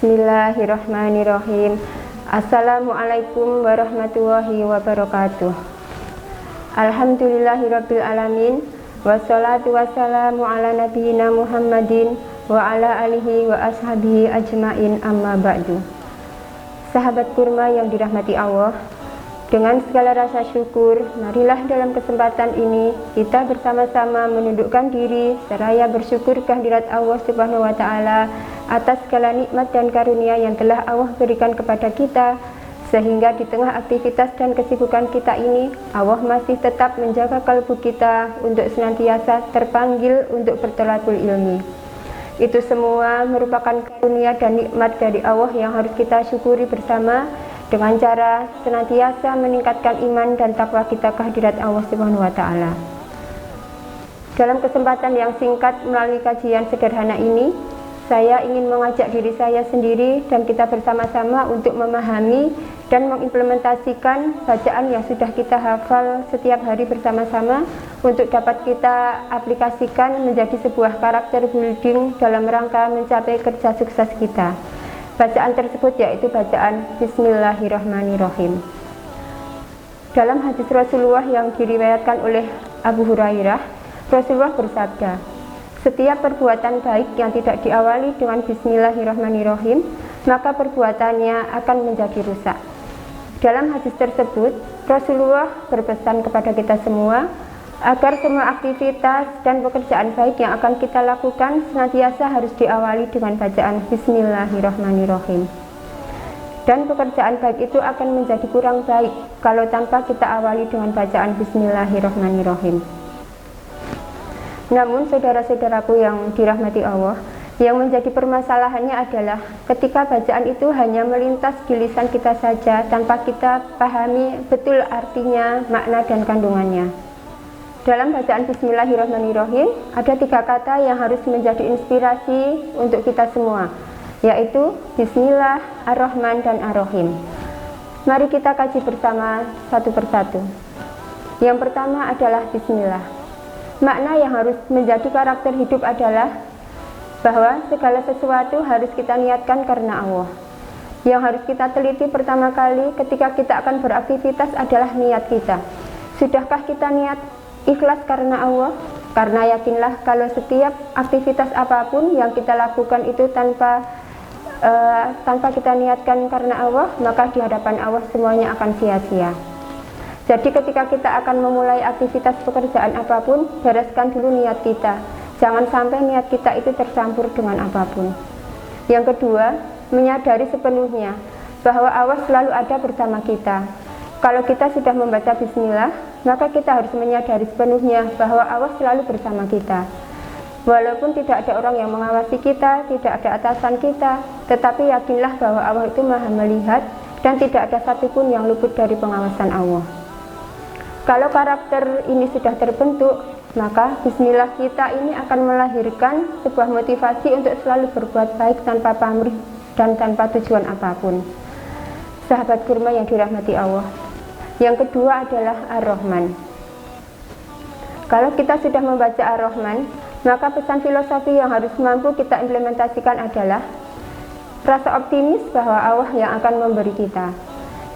Bismillahirrahmanirrahim. Assalamualaikum warahmatullahi wabarakatuh. Alhamdulillahirabbil alamin. Wassalatu wassalamu ala nabiyyina Muhammadin wa ala alihi wa ashabihi ajmain, amma ba'du. Sahabat kurma yang dirahmati Allah, dengan segala rasa syukur, marilah dalam kesempatan ini kita bersama-sama menundukkan diri seraya bersyukur kehadirat Allah Subhanahu wa taala atas segala nikmat dan karunia yang telah Allah berikan kepada kita, sehingga di tengah aktivitas dan kesibukan kita ini Allah masih tetap menjaga kalbu kita untuk senantiasa terpanggil untuk bertolakul ilmi. Itu semua merupakan karunia dan nikmat dari Allah yang harus kita syukuri bersama dengan cara senantiasa meningkatkan iman dan takwa kita kehadirat Allah Subhanahu wa taala. Dalam kesempatan yang singkat melalui kajian sederhana ini, saya ingin mengajak diri saya sendiri dan kita bersama-sama untuk memahami dan mengimplementasikan bacaan yang sudah kita hafal setiap hari bersama-sama untuk dapat kita aplikasikan menjadi sebuah karakter building dalam rangka mencapai kerja sukses kita. Bacaan tersebut yaitu bacaan Bismillahirrahmanirrahim. Dalam hadis Rasulullah yang diriwayatkan oleh Abu Hurairah, Rasulullah bersabda, setiap perbuatan baik yang tidak diawali dengan Bismillahirrahmanirrahim, maka perbuatannya akan menjadi rusak. Dalam hadis tersebut, Rasulullah berpesan kepada kita semua agar semua aktivitas dan pekerjaan baik yang akan kita lakukan senantiasa harus diawali dengan bacaan Bismillahirrahmanirrahim. Dan pekerjaan baik itu akan menjadi kurang baik kalau tanpa kita awali dengan bacaan Bismillahirrahmanirrahim. Namun saudara-saudaraku yang dirahmati Allah, yang menjadi permasalahannya adalah ketika bacaan itu hanya melintas di lisan kita saja tanpa kita pahami betul artinya, makna dan kandungannya. Dalam bacaan Bismillahirrahmanirrahim ada 3 kata yang harus menjadi inspirasi untuk kita semua, yaitu Bismillah, Ar-Rahman dan Ar-Rahim. Mari kita kaji bersama satu persatu. Yang pertama adalah Bismillah. Makna yang harus menjadi karakter hidup adalah bahwa segala sesuatu harus kita niatkan karena Allah. Yang harus kita teliti pertama kali ketika kita akan beraktivitas adalah niat kita. Sudahkah kita niat ikhlas karena Allah? Karena yakinlah kalau setiap aktivitas apapun yang kita lakukan itu tanpa kita niatkan karena Allah, maka di hadapan Allah semuanya akan sia-sia. Jadi ketika kita akan memulai aktivitas pekerjaan apapun, bereskan dulu niat kita. Jangan sampai niat kita itu tercampur dengan apapun. Yang kedua, menyadari sepenuhnya bahwa Allah selalu ada bersama kita. Kalau kita sudah membaca Bismillah, maka kita harus menyadari sepenuhnya bahwa Allah selalu bersama kita. Walaupun tidak ada orang yang mengawasi kita, tidak ada atasan kita, tetapi yakinlah bahwa Allah itu Maha melihat dan tidak ada satupun yang luput dari pengawasan Allah. Kalau karakter ini sudah terbentuk, maka Bismillah kita ini akan melahirkan sebuah motivasi untuk selalu berbuat baik tanpa pamrih dan tanpa tujuan apapun. Sahabat kurma yang dirahmati Allah, yang kedua adalah Ar-Rahman. Kalau kita sudah membaca Ar-Rahman, maka pesan filosofi yang harus mampu kita implementasikan adalah rasa optimis bahwa Allah yang akan memberi kita.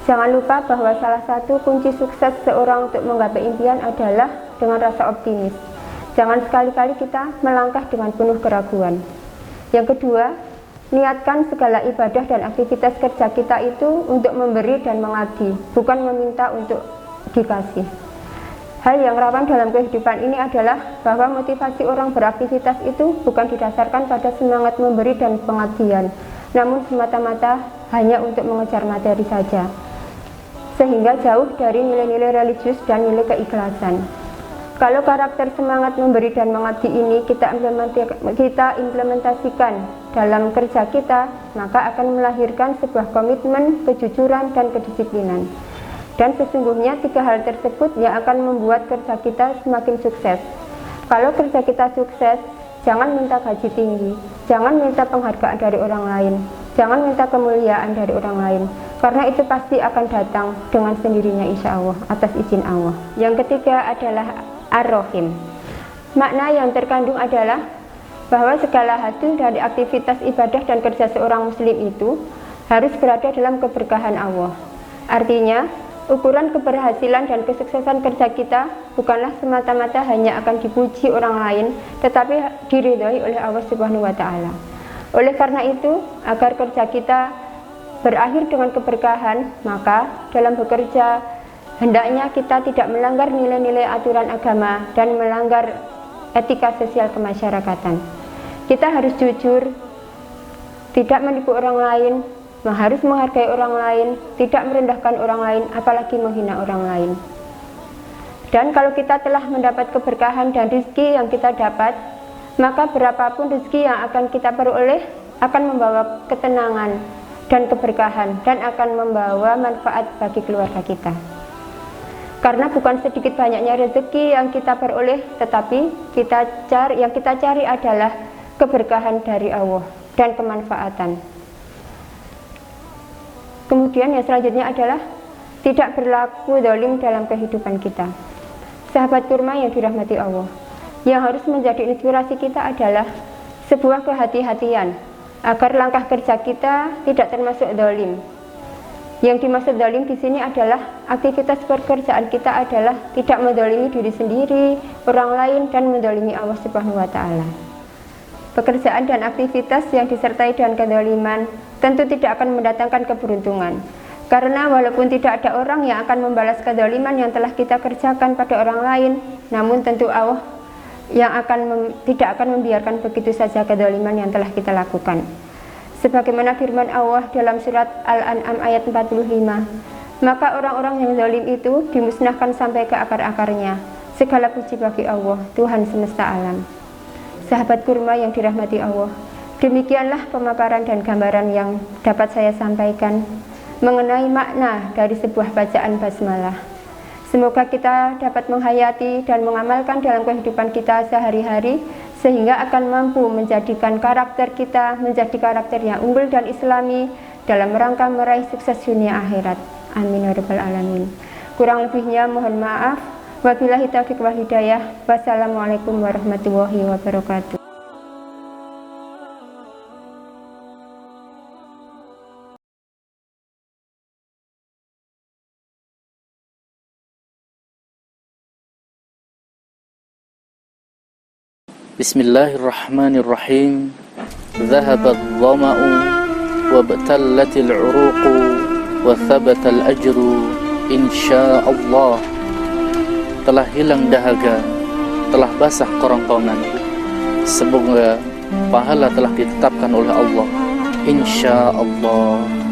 Jangan lupa bahwa salah satu kunci sukses seorang untuk menggapai impian adalah dengan rasa optimis. Jangan sekali-kali kita melangkah dengan penuh keraguan. Yang kedua, niatkan segala ibadah dan aktivitas kerja kita itu untuk memberi dan mengabdi, bukan meminta untuk dikasih. Hal yang rawan dalam kehidupan ini adalah bahwa motivasi orang beraktivitas itu bukan didasarkan pada semangat memberi dan pengabdian, namun semata-mata hanya untuk mengejar materi saja, sehingga jauh dari nilai-nilai religius dan nilai keikhlasan. Kalau karakter semangat memberi dan mengabdi ini kita implementasikan dalam kerja kita, maka akan melahirkan sebuah komitmen, kejujuran, dan kedisiplinan. Dan sesungguhnya 3 hal tersebut yang akan membuat kerja kita semakin sukses. Kalau kerja kita sukses, jangan minta gaji tinggi, jangan minta penghargaan dari orang lain, jangan minta kemuliaan dari orang lain, karena itu pasti akan datang dengan sendirinya insya Allah, atas izin Allah. Yang ketiga adalah Ar-Rahim. Makna yang terkandung adalah bahwa segala hasil dari aktivitas ibadah dan kerja seorang muslim itu harus berada dalam keberkahan Allah. Artinya, ukuran keberhasilan dan kesuksesan kerja kita bukanlah semata-mata hanya akan dipuji orang lain, tetapi diridhoi oleh Allah Subhanahu wa Ta'ala. Oleh karena itu, agar kerja kita berakhir dengan keberkahan, maka dalam bekerja hendaknya kita tidak melanggar nilai-nilai aturan agama dan melanggar etika sosial kemasyarakatan. Kita harus jujur, tidak menipu orang lain, harus menghargai orang lain, tidak merendahkan orang lain, apalagi menghina orang lain. Dan kalau kita telah mendapat keberkahan dan rezeki yang kita dapat, maka berapapun rezeki yang akan kita peroleh akan membawa ketenangan dan keberkahan dan akan membawa manfaat bagi keluarga kita. Karena bukan sedikit banyaknya rezeki yang kita peroleh, tetapi yang kita cari adalah keberkahan dari Allah dan kemanfaatan. Kemudian yang selanjutnya adalah tidak berlaku zalim dalam kehidupan kita. Sahabat kurma yang dirahmati Allah, yang harus menjadi inspirasi kita adalah sebuah kehati-hatian agar langkah kerja kita tidak termasuk zalim. Yang dimaksud zalim di sini adalah aktivitas pekerjaan kita adalah tidak menzalimi diri sendiri, orang lain, dan menzalimi Allah Subhanahu wa Ta'ala. Pekerjaan dan aktivitas yang disertai dengan kezaliman tentu tidak akan mendatangkan keberuntungan. Karena walaupun tidak ada orang yang akan membalas kezaliman yang telah kita kerjakan pada orang lain, namun tentu Allah yang tidak akan membiarkan begitu saja kezaliman yang telah kita lakukan. Sebagaimana firman Allah dalam surat Al-An'am ayat 45, maka orang-orang yang zalim itu dimusnahkan sampai ke akar-akarnya. Segala puji bagi Allah, Tuhan semesta alam. Sahabat kurma yang dirahmati Allah, demikianlah pemaparan dan gambaran yang dapat saya sampaikan mengenai makna dari sebuah bacaan basmalah. Semoga kita dapat menghayati dan mengamalkan dalam kehidupan kita sehari-hari, sehingga akan mampu menjadikan karakter kita menjadi karakter yang unggul dan islami dalam rangka meraih sukses dunia akhirat. Amin ya rabbal alamin. Kurang lebihnya mohon maaf. Wabillahi taufiq wal hidayah. Wassalamualaikum warahmatullahi wabarakatuh. Bismillahirrahmanirrahim. Dhahabat dhama'u wabtallatil 'uruqu wa thabatal ajru insyaallah. Telah hilang dahaga, telah basah kerongkongan. Semoga pahala telah ditetapkan oleh Allah insyaallah.